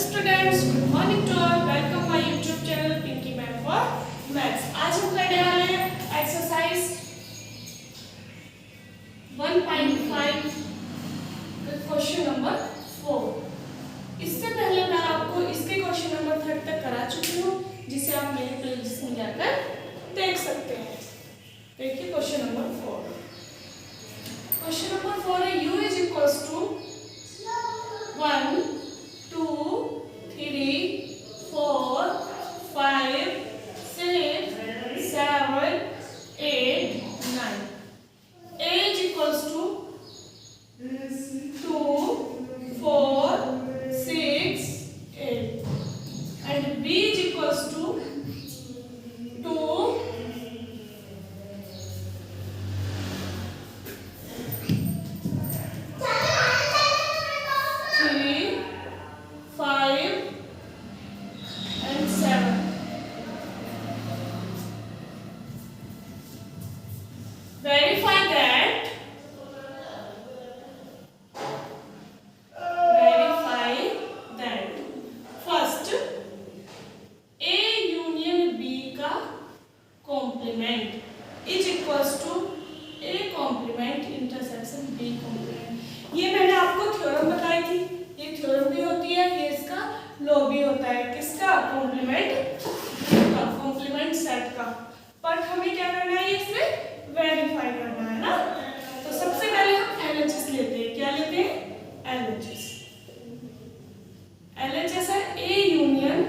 Students, good morning to all. Welcome my YouTube channel Pinky ma'am for maths. आज हम करने वाले हैं एक्सरसाइज 1.5 क्वेश्चन नंबर 4। इससे पहले मैं आपको इसके क्वेश्चन नंबर 3 तक करा चुकी हूँ, जिसे आप मेरे प्लेलिस्ट में जाकर देख सकते हैं। देखिए क्वेश्चन नंबर 4। क्वेश्चन नंबर 4 है u is equals to 1 2 3 4 5 6 7 8 9। a is equals to 2 4 6 8 and b is equals to 2 complement is equals to A complement intersection B complement. ये मैंने आपको थ्योरम बताई थी। ये थ्योरम भी होती है, ये इसका लॉ भी होता है। किसका? कॉम्प्लीमेंट का, कॉम्प्लीमेंट सेट का। बट हमें क्या करना है, इसमें वेरीफाई करना है ना। तो सबसे पहले हम एलएचएस लेते हैं। क्या लेते हैं? एलएचएस। एलएचएस है ए यूनियन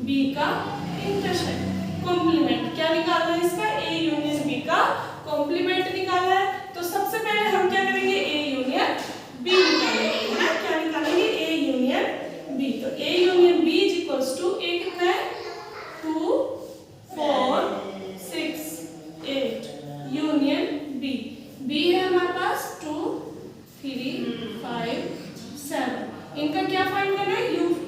बी का इंटरसेक्ट कॉम्प्लीमेंट। क्या निकालना है इसका? ए यूनियन बी का कॉम्प्लीमेंट निकालना है। तो सबसे पहले हम क्या करेंगे? ए यूनियन बी निकालेंगे ना। क्या निकालेंगे? A union B. तो A union B is equals to A कितना है? 2 4 6 8 यूनियन बी। बी है हमारे पास 2 3 5 7। इनका क्या फाइंड करना है?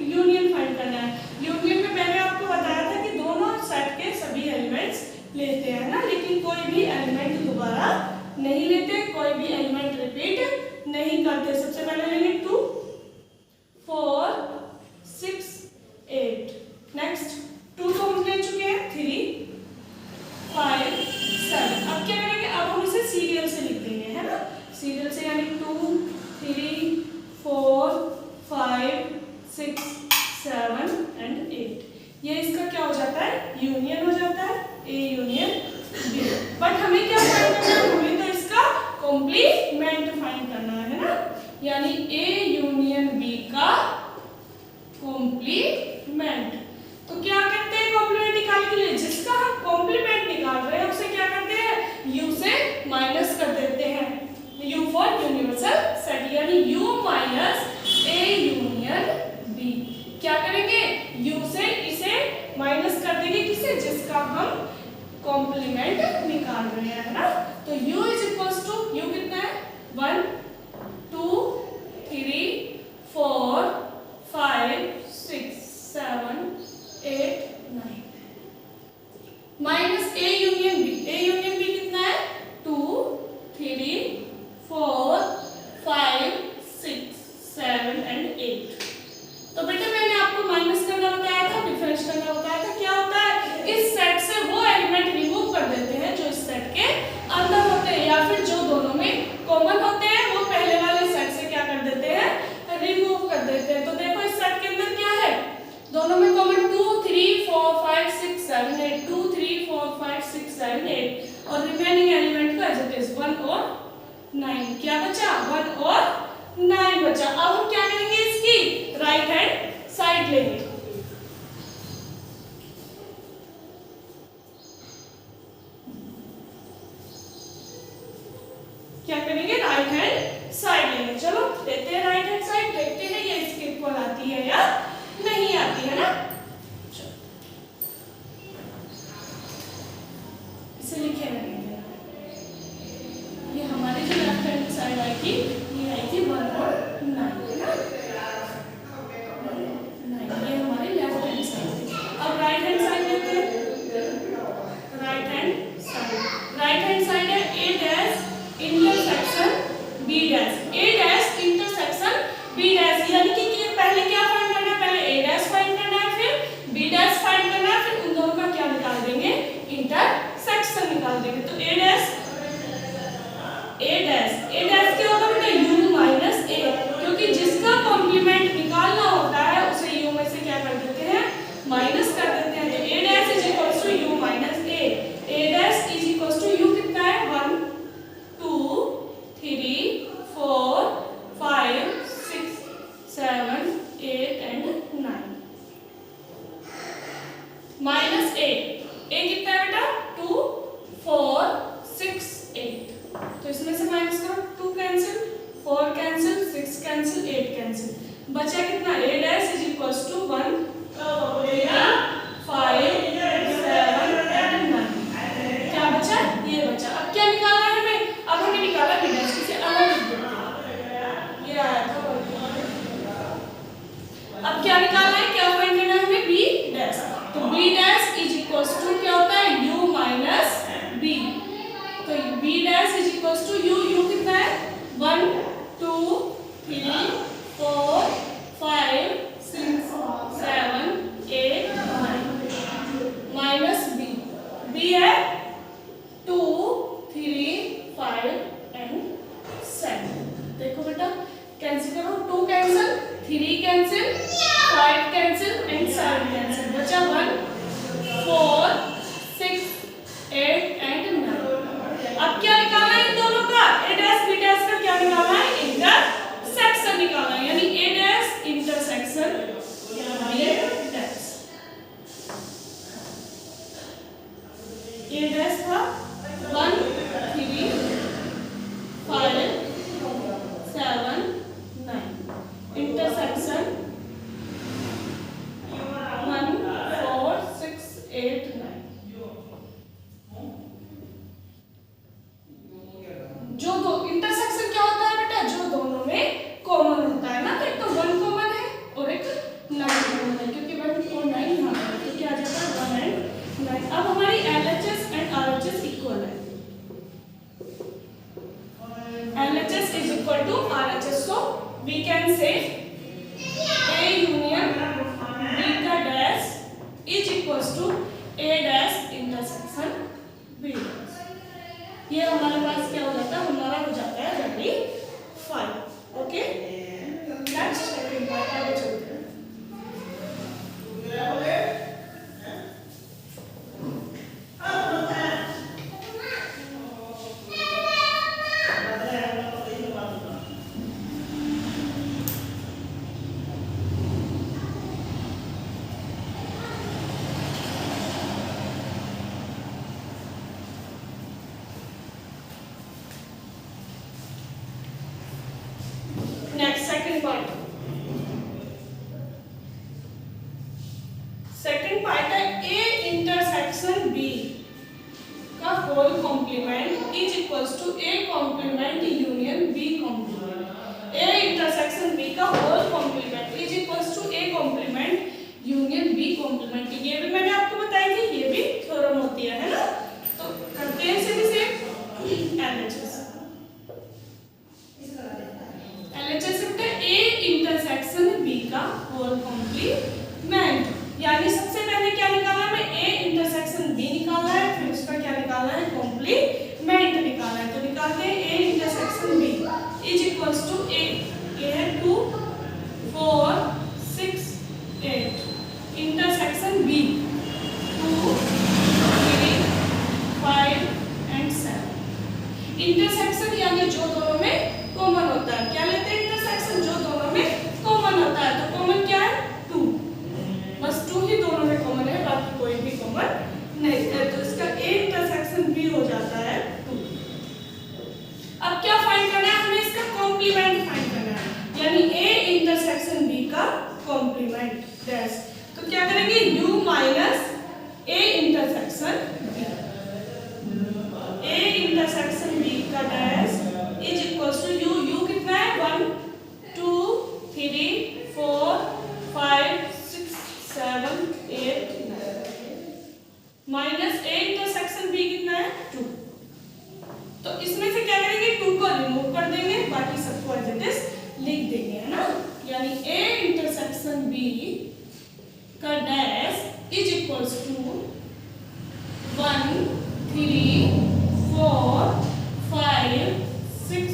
यूनियन फाइंड करना है। यूनियन में मैंने आपको बताया था कि दोनों सेट के सभी एलिमेंट्स लेते हैं ना, लेकिन कोई भी एलिमेंट दोबारा नहीं लेते, कोई भी एलिमेंट रिपीट नहीं करते। सबसे पहले लेंगे 2 4 6 8। नेक्स्ट 2 तो हम ले चुके हैं, 3 5 7। अब क्या करेंगे? अब हम इसे सीरियल से लिख देंगे, है ना। सीरियल से यानी 2 3 4 5 6 7 एंड 8। ये इसका क्या हो जाता है? यूनियन हो जाता है, ए यूनियन बी। बट हमें क्या फाइंड करना है? हमें तो इसका कॉम्प्लीमेंट फाइंड करना है ना। यानी ए यूनियन बी का कॉम्प्लीमेंट। तो क्या करते हैं कॉम्प्लीमेंट निकालने के लिए? जिसका हम कॉम्प्लीमेंट निकाल रहे हैं उसे क्या करते हैं? यू से माइनस कर देते हैं। यू फॉर यूनिवर्सल सेट, यानी U minus A union B. क्या करेंगे? यू से इसे माइनस कर देंगे, किसे? जिसका हम कॉम्प्लीमेंट निकाल रहे हैं ना। तो u is equals to, u कितना है? 1 2 3 4 5 6 7 8 9 minus A union B. A union B कितना है? 2 3 4 5 6 7 एंड 8। तो बेटा मैंने आपको माइनस करना बताया था, डिफरेंस करना बताया था। क्या होता है? इस सेट से वो एलिमेंट रिमूव कर देते हैं जो इस सेट के अंदर होते हैं, या फिर जो दोनों में कॉमन होते हैं वो पहले वाले सेट से क्या कर देते हैं? रिमूव कर देते हैं। तो देखो इस सेट के अंदर क्या है? दोनों में कॉमन 2 3 4 5 6 7 8 2 3 4 5 6 7 8 और रिमेनिंग एलिमेंट का एज इट इज 1 और 9। क्या बचा? 1 और 9 बचा। अब हम क्या करेंगे? इसकी राइट हैंड साइड लेंगे। क्या करेंगे? राइट हैंड साइड लेंगे। चलो लेते हैं राइट हैंड साइड, देखते हैं ये इसके इक्वल आती है या नहीं आती है ना। इसे लिखे रहेंगे। ये हमारी जो लेफ्ट हैंड साइड आएगी, ये आएगी 1 और 9, है ना। 9 ये हमारी लेफ्ट हैंड साइड थी। अब राइट हैंड साइड लेते हैं। Right hand side, right hand side है A dash intersection B dash. A dash intersection B dash, यानी कि पहले क्या फाइंड करना है? पहले ए डैश क्या होगा बेटा u माइनस ए, क्योंकि जिसका कॉम्प्लीमेंट निकालना होता है उसे u में से क्या कर देते हैं माइनस कर देते हैं। तो a dash is equals to u minus A, a dash is equals to u कितना है 1 2 3 4 5 6 7 8 एंड 9 माइनस ए, ए कितना है बेटा 2 4 6 8, तो इसमें से माइनस करो 2 कैंसिल 4 कैंसिल 6 कैंसिल 8 कैंसिल, बचा कितना a dash is equals to 1 5 7 and 9, क्या बचा ये बचा। अब क्या निकालना है हमें, अब हमें निकाला b डैश, इसे अलग लिख देते हैं, ये आया था। अब क्या निकालना है, क्या फाइंड करना है हमें b डैश, तो b dash is equals to क्या होता है u माइनस b, तो b dash is equals to u कितना है 1 2 3 4 5 6 7 8 9 माइनस b है 2 3 5 एंड 7, देखो बेटा कैंसिल करो 2 cancel 3 cancel 5 cancel and 7 cancel, बचा 1 4 6 8 एंड 9। अब क्या निकालना है इन दोनों का, a डैश b डैश का क्या निकालना है इंटरसेक्शन निकालना है, यानी a dash intersection a dash था 1 3 5 7 9 इंटरसेक्शन 1 4 6 8 9, जो दो इंटरसेक्शन क्या होता है बेटा, जो दोनों में कॉमन होता है ना, तो एक तो 1 कॉमन है और एक 9 कॉमन है, क्योंकि 1 और 9 यहाँ पर है तो क्या आ जाता है 1 एंड 9। अब हमारी LHS एंड RHS इक्वल है, LHS is equal to RHS, so we can say A union B का dash is equals to A dash intersection B dash, ये हमारे पास क्या हो जाता है, हमारा हो जाता है rectify. Okay next second part आगे चलते हैं। Next second part, second part है A इंटरसेक्शन B का whole complement is equals to A complement union B complement. A intersection B का whole complement is equals to A complement union B complement, ये भी मैंने आपको बताई थी, ये भी थ्योरम होती है ना, तो करते हैं इसे भी सेम LHS। LHS होता है A इंटरसेक्शन B का होल कॉम्प्लीमेंट, यानी सबसे पहले क्या निकाला हमें A इंटरसेक्शन B निकाला है, फिर उसका क्या निकाला है कॉम्प्लीमेंट निकाला है, तो निकालते हैं A intersection B is equals to A है 2 4 6 8 इंटरसेक्शन B 2 3 5 एंड 7, इंटरसेक्शन यानी जो दोनों में कॉमन होता है, क्या लेते हैं इंटरसेक्शन जो दोनों में कॉमन होता है, तो कॉमन क्या है 2, बस 2 ही दोनों में कॉमन है, बाकी कोई भी कॉमन नहीं है, तो इसका A इंटरसेक्शन B हो जाता है 2। अब क्या फाइंड करना है हमें, इसका कॉम्प्लीमेंट फाइंड करना है, यानी A इंटरसेक्शन B का कॉम्प्लीमेंट डैश, तो क्या करेंगे U minus A intersection B, A intersection B का dash is equals to U कितना है 1 2 3 4 5 6 7 8 9 माइनस A इंटरसेक्शन B कितना है 2, तो इसमें से क्या करेंगे 2 को रिमूव कर देंगे, बाकी सबको एज इट इज लिख देंगे, है ना, यानी A इंटरसेक्शन B का डैश इज इक्वल्स टू 1 3 4 5 6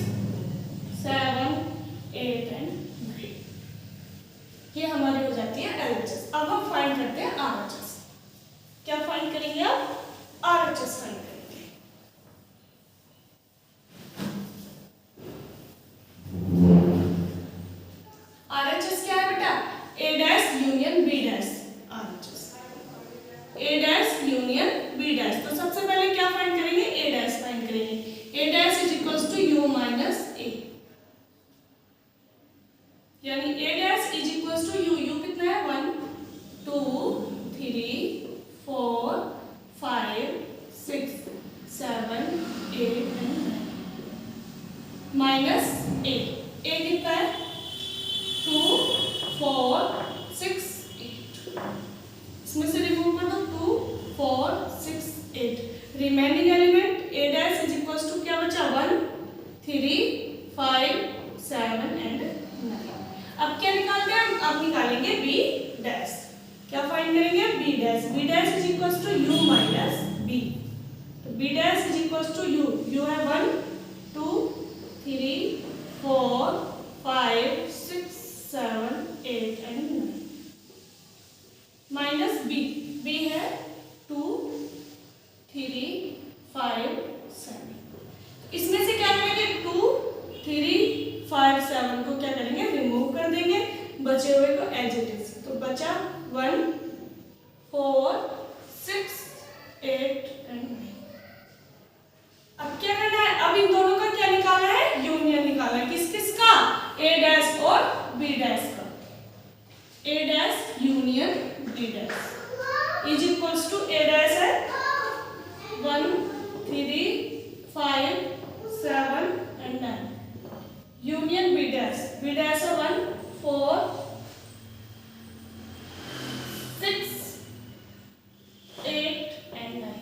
ये हमारी हो जाती है एलएचएस। अब हम फाइंड करते हैं आरएचएस। क्या फाइंड करेंगे अब? आरएचएस फाइंड करेंगे। आरएचएस क्या है बेटा? A dash union B dash. RHS A dash union B dash. तो सबसे पहले क्या फाइंड करेंगे? ए डैश फाइंड करेंगे। A dash is equals to U minus A, यानी A dash is equals to U. U कितना है? 1 2 3 4 5 6 7 8 माइनस ए। ए कितना है? 2 4 6 8। इसमें से रिमूव कर दो 2 4 6 8। Remaining element A dash is equals to क्या बचा? 1 3 5 7 एंड 9। अब क्या निकालते हैं हम? अब निकालेंगे बी डैश। क्या फाइंड करेंगे? B dash. B dash is equals to U minus B. तो B dash is equals to U. U है 1 2 3 4 5 6 7 8 एंड 9 माइनस बी। बी है 2 3 5 7। इसमें से क्या करेंगे? 2 3 5 7 को क्या करेंगे? रिमूव कर देंगे, बचे हुए को एज इट इज। तो बचा 1 4 6 8 एंड 9। अब क्या करना है? अब इन दोनों का क्या निकालना है? यूनियन निकालना है। किस किस का? ए डैश और बी डैश का। A dash union B dash is equals to A dash है 1 3 5 7 and 9 union B dash. B dash है 1 4 6 8 एंड 9।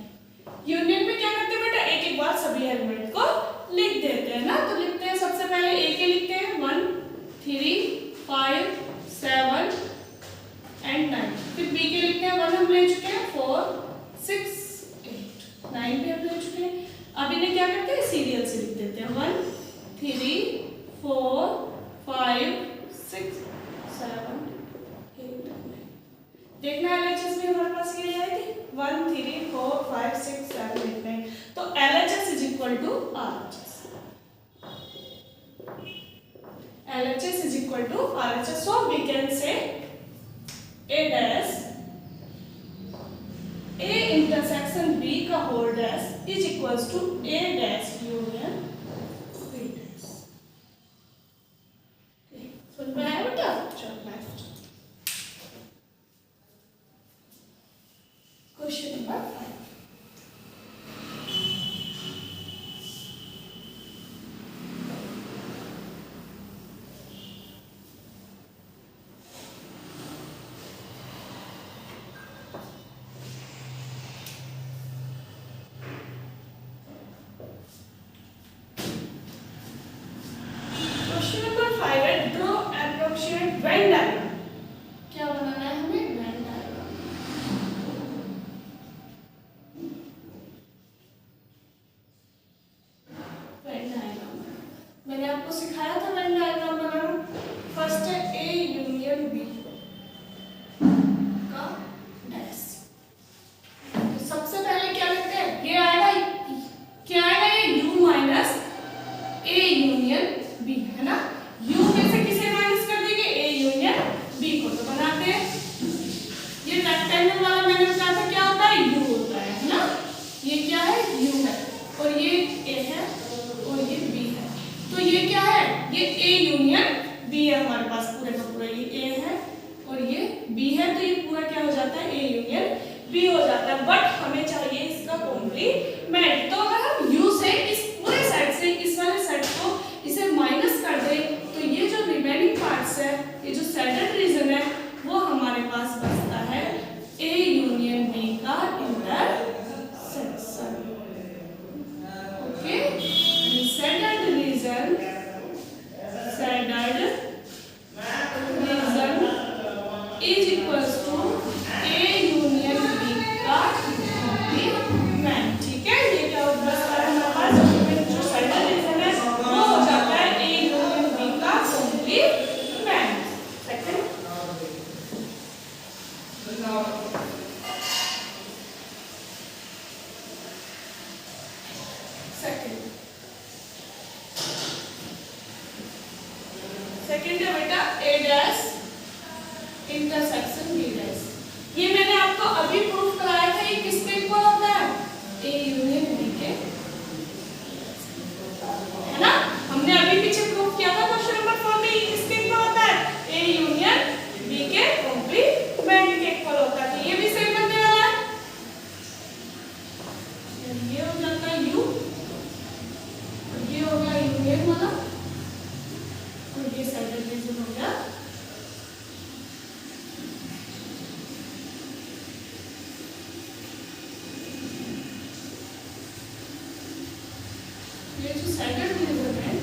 यूनियन में क्या करते हैं बेटा? एक एक बार सभी एलिमेंट को लिख देते हैं ना। तो लिखते हैं, सबसे पहले ए के लिखते हैं 1 3 5 7 एंड 9। फिर बी के लिखते हैं 1 हम ले चुके हैं 4 6 8 9 भी हम ले चुके हैं। अब इन्हें क्या करते हैं? सीरियल से लिख देते हैं 1 3 4 5 6 7 8 9। देखना एलएचएस में हमारे पास ये आई थी 1 3 4 5 6 7 8 9। तो LHS is equal to RHS. LHS is equal to RHS. So we can say A dash A intersection B का whole dash is equals to A dash union B dash. Okay. So we have it up. Next question number 5. Venn diagram. क्या बनाना है हमें? Venn diagram. Venn diagram मैंने आपको सिखाया था Venn diagram बनाना। First है A union B का dash. तो सबसे पहले क्या लिखते हैं? ये आएगा, क्या आएगा? ये U minus A union B है ना। यू में से किसे माइनस कर देंगे? ए यूनियन बी को। तो बनाते हैं, ये रेक्टेंगल वाला मैंने बताया था क्या होता है? यू होता है ना। ये क्या है? यू है, और ये ए है और ये बी है। तो ये क्या है? ये ए यूनियन बी है हमारे पास पूरे का पूरा। ये ए है और ये बी है, तो ये पूरा क्या हो जाता है? ए यूनियन बी हो जाता है। बट हमें चाहिए इसका कॉम्प्लीमेंट। तो अगर हम यू से इस पूरे साइड से इस वाले साइड को इसे माइनस कर दें, तो ये जो रिमेनिंग पार्ट्स है, ये जो सेंटर्ड रीजन है, वो हमारे पास बचता है ए यूनियन बी का intersection. Okay, centred region is equals to A union B का कॉम्प्लीमेंट। ठीक है, ये क्या बचता है हमारे पास? जो सेंटर्ड रीजन है वो हो जाता है ए यूनियन बी का कॉम्प्लीमेंट। सेकंड सैडल मेजरमेंट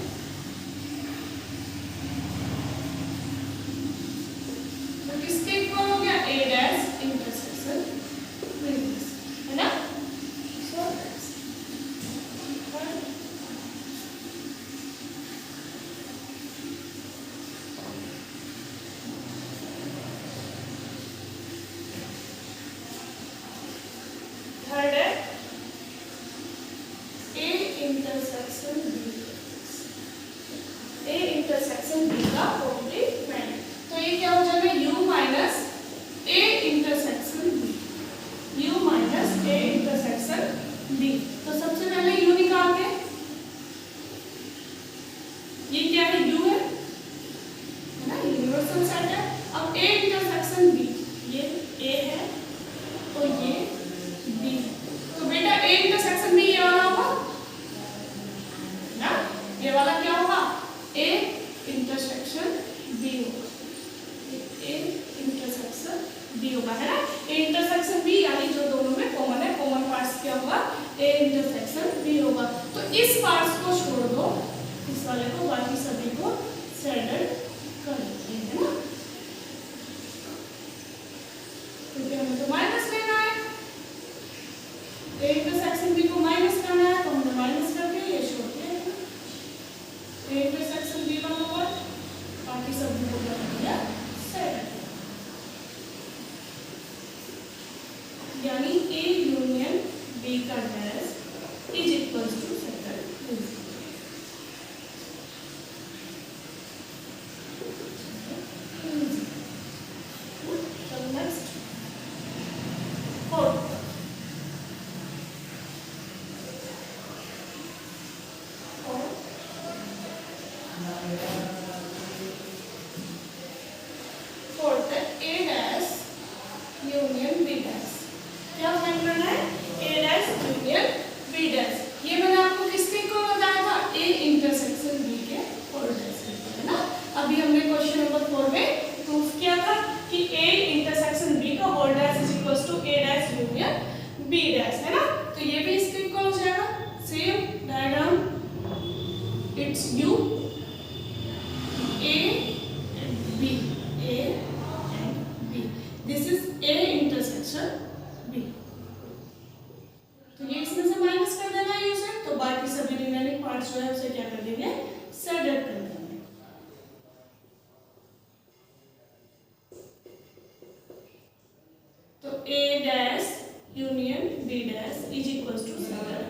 तो किसके इक्वल हो गया ए डैश इंटरसेक्शन रेडियस, है ना। सो थर्ड है ए इंटरसेक्शन बी का कॉम्प्लीमेंट। तो ये क्या हो जाएगा u minus A intersection B. तो सबसे पहले u निकालते हैं, ये क्या है u है ना, यूनिवर्सल सेट है। अब ए इंटरसेक्शन बी, ये a है तो ये b है। तो बेटा ए इंटरसेक्शन बी ये वाला होगा ना, ये वाला क्या होगा ए इंटरसेक्शन बी होगा, ए इंटरसेक्शन बी होगा, है ना। ए इंटरसेक्शन बी यानी जो दोनों में कॉमन है, कॉमन पार्ट्स क्या होगा ए इंटरसेक्शन बी होगा। तो इस पार्ट्स को छोड़ दो, इस वाले को, बाकी सभी को सैडल कर लेते हैं, है ना, क्योंकि हमें तो माइनस लेना है, ए इंटरसेक्शन बी को माइनस करना है, तो हमने माइनस करके ये छोड़ दिया है, A intersection B one over बाकी सभी को कर दिया सैडल, यानी ए यूनियन बी का dash is equal to shaded. Next fourth, A dash union B dash. क्या फाइंड करना है, A dash union B dash. ये मैंने आपको किसके को बताया था, ए इंटरसेक्शन बी के होल डैश, है ना। अभी हमने क्वेश्चन नंबर 4 में प्रूफ किया था कि ए इंटरसेक्शन बी का whole dash is equal to A dash union B dash, है ना। तो ये भी इसके इक्वल हो जाएगा, same diagram, it's U A and B, A and B, this is A intersection B. तो ये इसमें से माइनस कर देना है उसे, तो बाकी सभी रिमेनिंग पार्ट्स जो है उसे क्या कर देंगे, सैडल कर देंगे। तो A dash union B dash is equal to saddle.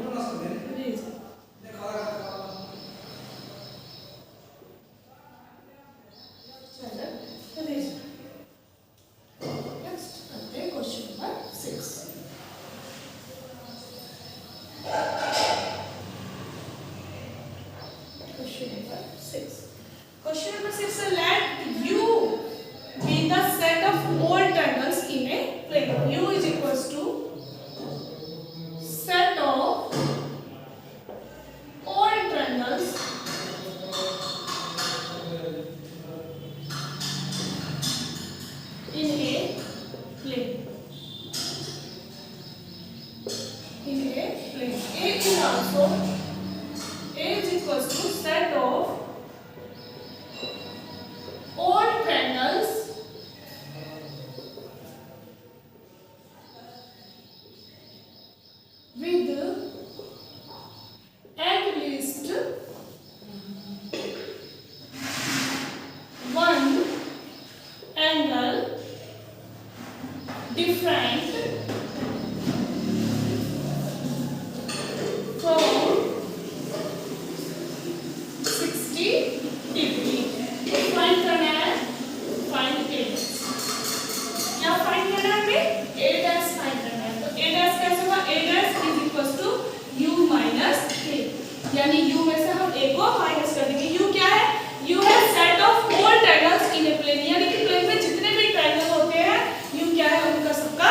Question number 6, let U be the set of all triangles in a plane. U is equals to set of all triangles in a plane. A is also, A is equals to set of all triangles with at least one angle different from 60 degree। Find करना है, find ए dash. क्या find करना है हमें, ए dash find करना है। तो A dash कैसे होगा, A dash is equal to U minus A, यानी यू में से हम ए को माइनस कर देंगे। यू क्या है, यू है set of all triangles in a plane, यानी कि प्लेन में जितने भी ट्रायंगल होते हैं यू क्या है, उनका सबका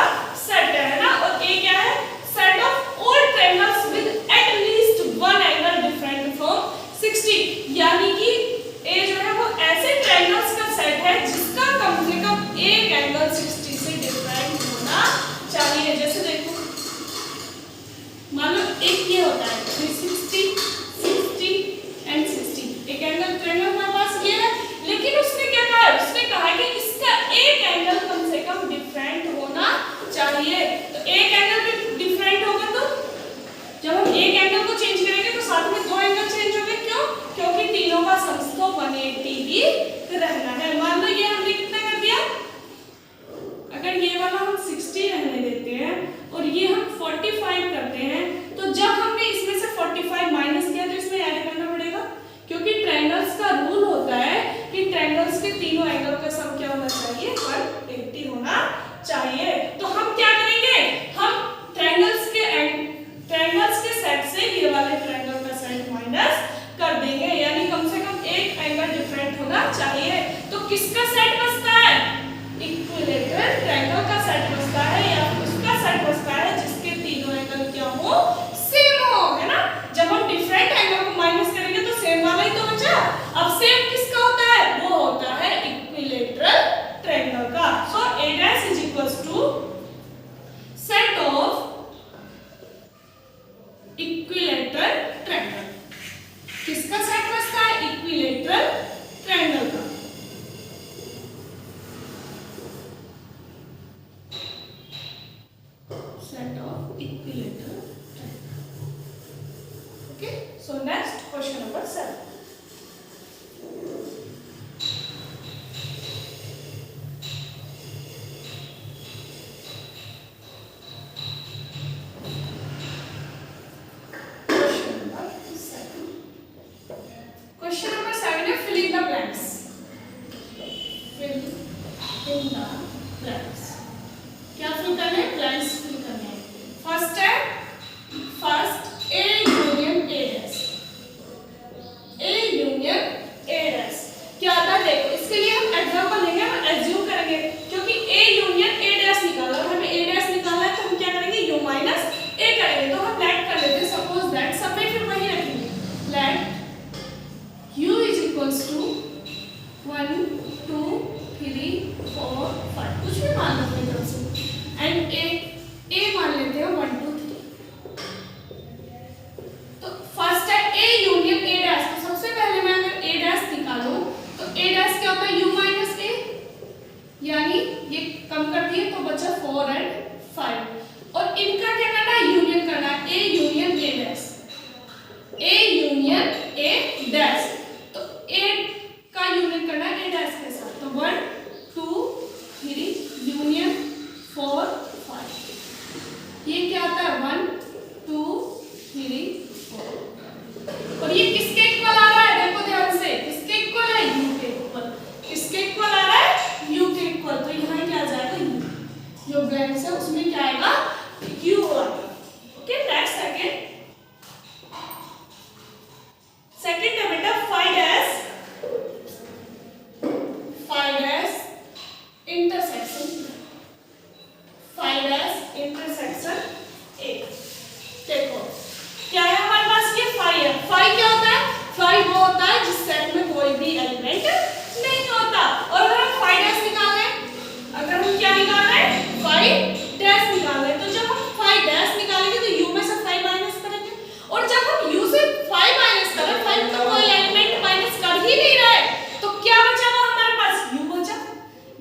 इन द ब्लैंक्स। क्या फिल करने हैं? ब्लैंक्स फिल करने हैं। फर्स्ट है first A union A dash, A union A dash क्या आता है? देखो इसके लिए हम एग्जांपल लेंगे, हम एज्यूम करेंगे क्योंकि ए यूनियन ए डैश निकाला और हमें ए डैश निकालना है तो हम क्या करेंगे? यू माइनस ए करेंगे। तो हम लेट कर लेते हैं, सपोज दैट सब में फिर वही रखेंगे, let u is equals to 1 2 3 4 5 कुछ भी मान लो अपनी तरफ से एंड ए मान लेते हैं 1 2 3। तो फर्स्ट है ए यूनियन ए डैश, तो सबसे पहले मैं अगर ए डैश निकालूं तो ए डैश क्या होता है? u माइनस ए, यानी ये कम कर दिए तो बचा 4 एंड 5 और इनका क्या करना है? यूनियन करना है, A union A dash, A union A dash. तो ए का यूनियन करना है ए डैश के साथ, तो 1 2 3 यूनियन 4 5। ये क्या आता है? 1 2 3 4 और ये किसके इक्वल आ रहा है? देखो ध्यान से, किसके इक्वल है? u के इक्वल। किसके इक्वल आ रहा है? u के इक्वल। तो यहाँ क्या आ जाएगा? u, जो ब्लैंक्स है उसमें क्या आएगा? u आएगा। ओके, नेक्स्ट सेकंड है बेटा 5 इंटरसेक्शन ए। देखो क्या है हमारे पास? ये 5 है। 5 क्या होता है? 5 वो होता है जिस सेट में कोई भी एलिमेंट नहीं होता। और अगर हम 5 निकाल रहे हैं, अगर हम क्या निकाल रहे हैं? 5 निकाल रहे हैं, तो जब हम 5 निकालेंगे तो u में से 5 माइनस करेंगे और जब हम u से 5 माइनस करें, 5 का कोई एलिमेंट माइनस कर ही नहीं रहे, तो क्या बचा हुआ हमारे पास? u बचा।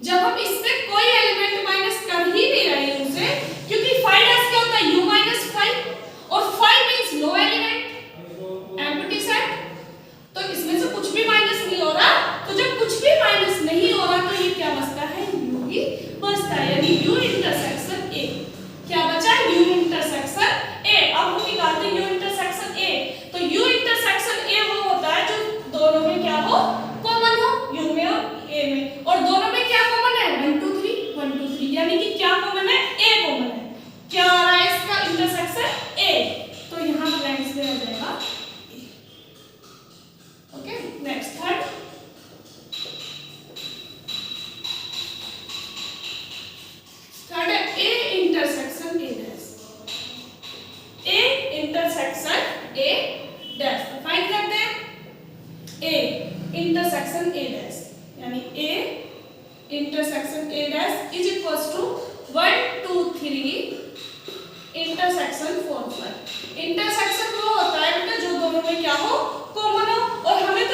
जब हम इससे कोई एलिमेंट माइनस कर ही नहीं रहे u से, क्योंकि 5 क्या होता है? u माइनस 5 और 5 means no element, empty set. तो इसमें से कुछ भी माइनस नहीं हो रहा, तो जब कुछ भी माइनस नहीं हो रहा तो ये क्या बचता है? u ही बचता है, यानी u इंटरसेक्शन a। क्या बचा? u intersection a। अब हम निकालते हैं u इंटरसेक्शन a। तो u इंटरसेक्शन a वो होता है जो दोनों में क्या हो? कॉमन हो, u में और a में। और दोनों में क्या कॉमन है? 1 2 3 1 2 3, यानी कि क्या कॉमन है? a कॉमन है। क्या आ रहा है इसका? Intersection a। तो यहाँ ब्लैंक्स में आ जाएगा a। ओके, नेक्स्ट थर्ड है a intersection a dash, a intersection a dash. तो फाइंड करते हैं a इंटरसेक्शन a डैश, यानी a intersection a dash is equals to 1 2 3 intersection 4 5। Intersection वो होता है बेटा जो दोनों में क्या हो? कॉमन हो। और हमें तो